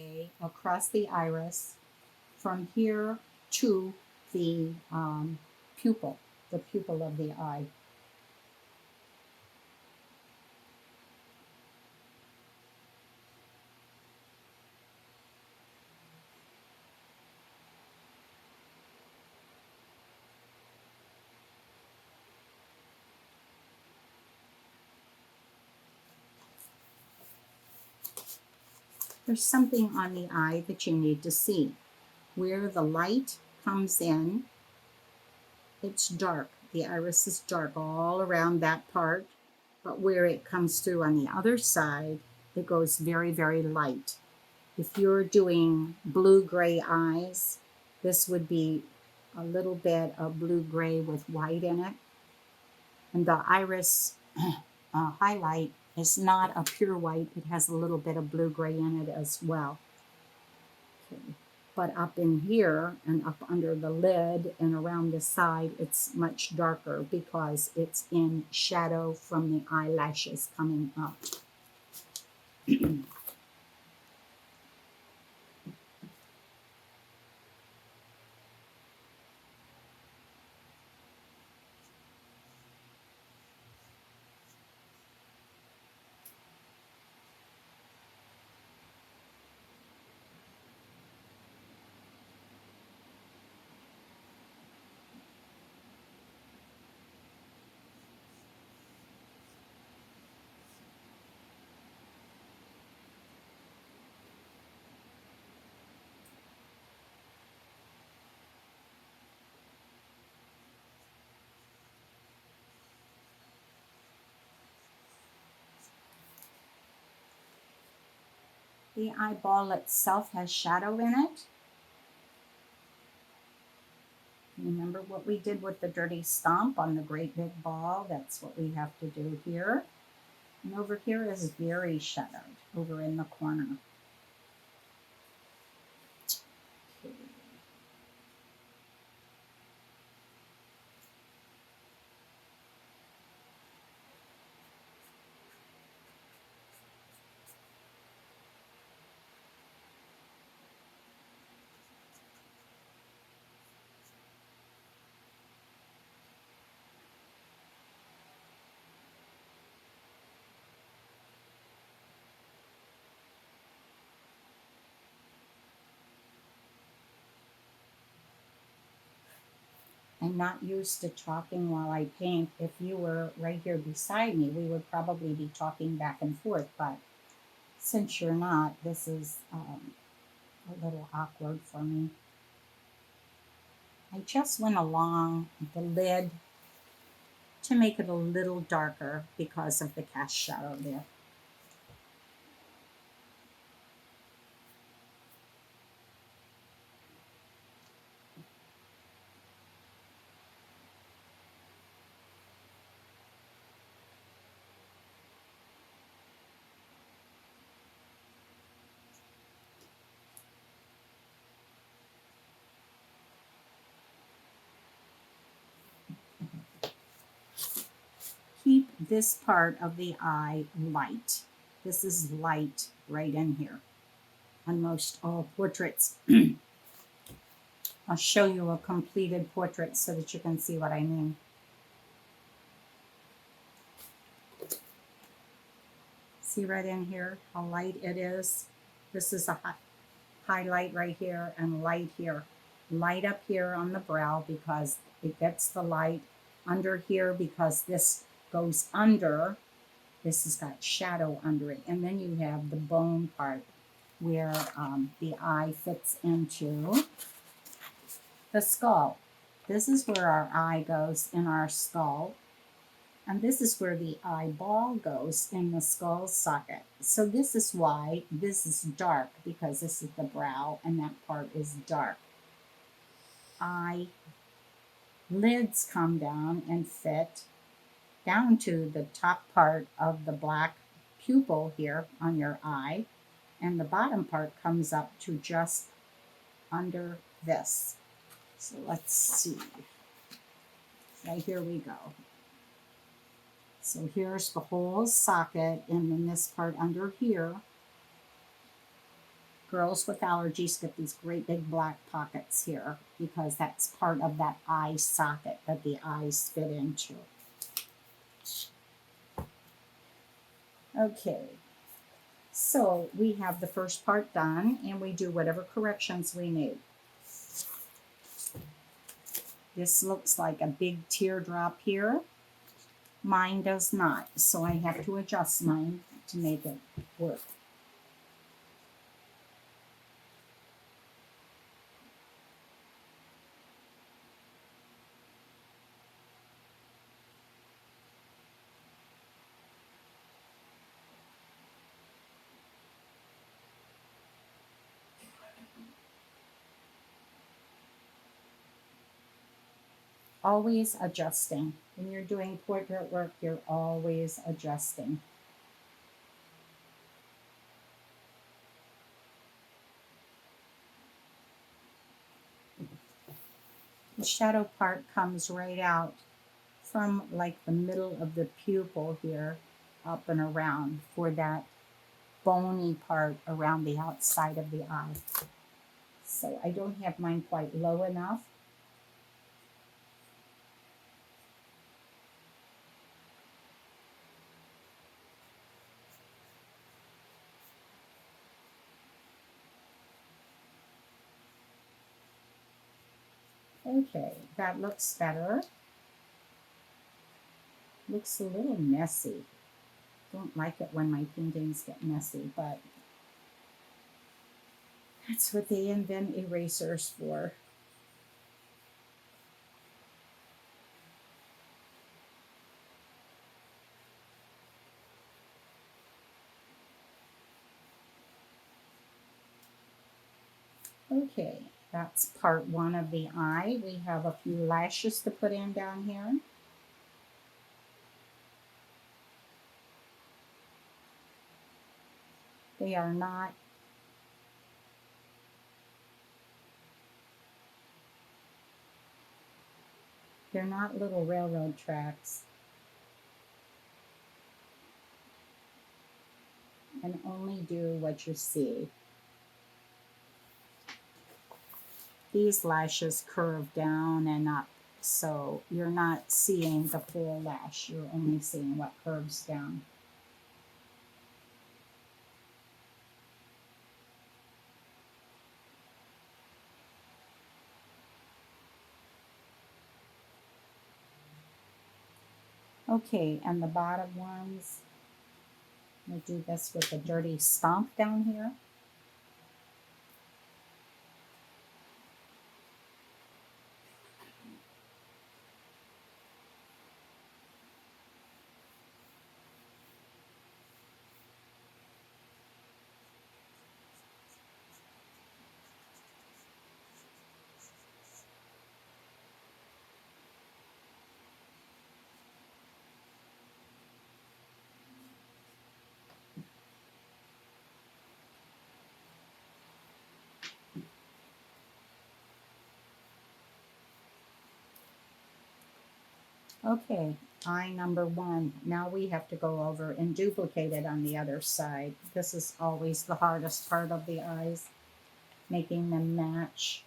way across the iris from here to the pupil, the pupil of the eye. There's something on the eye that you need to see. Where the light comes in, it's dark. The iris is dark all around that part, but where it comes through on the other side, it goes very, very light. If you're doing blue-gray eyes, this would be a little bit of blue-gray with white in it. And the iris highlight is not a pure white. It has a little bit of blue-gray in it as well. Okay. But up in here and up under the lid and around the side, it's much darker because it's in shadow from the eyelashes coming up. The eyeball itself has shadow in it. Remember what we did with the dirty stomp on the great big ball? That's what we have to do here. And over here is very shadowed, over in the corner. Okay. I'm not used to talking while I paint. If you were right here beside me, we would probably be talking back and forth. But since you're not, this is a little awkward for me. I just went along the lid to make it a little darker because of the cast shadow there. Keep this part of the eye light. This is light right in here on most all portraits. I'll show you a completed portrait so that you can see what I mean. See right in here how light it is? This is a highlight right here and light here. Light up here on the brow because it gets the light. Under here because this goes under. This has got shadow under it. And then you have the bone part where the eye fits into the skull. This is where our eye goes in our skull. And this is where the eyeball goes in the skull socket. So this is why this is dark, because this is the brow and that part is dark. Eye lids come down and fit down to the top part of the black pupil here on your eye. And the bottom part comes up to just under this. So let's see. Right here we go. So here's the whole socket, and then this part under here Girls with allergies get these great big black pockets here because that's part of that eye socket that the eyes fit into. Okay, so we have the first part done and we do whatever corrections we need. This looks like a big teardrop here. Mine does not, so I have to adjust mine to make it work. Always adjusting. When you're doing portrait work, you're always adjusting. The shadow part comes right out from like the middle of the pupil here up and around for that bony part around the outside of the eye. So I don't have mine quite low enough. Okay, that looks better. Looks a little messy. Don't like it when my paintings get messy, but that's what they invent erasers for. Okay, that's part one of the eye. We have a few lashes to put in down here. They are not they're not little railroad tracks. And only do what you see. These lashes curve down and up, so you're not seeing the full lash. You're only seeing what curves down. Okay, and the bottom ones, we'll do this with a dirty stomp down here. Okay, eye number one. Now we have to go over and duplicate it on the other side. This is always the hardest part of the eyes, making them match.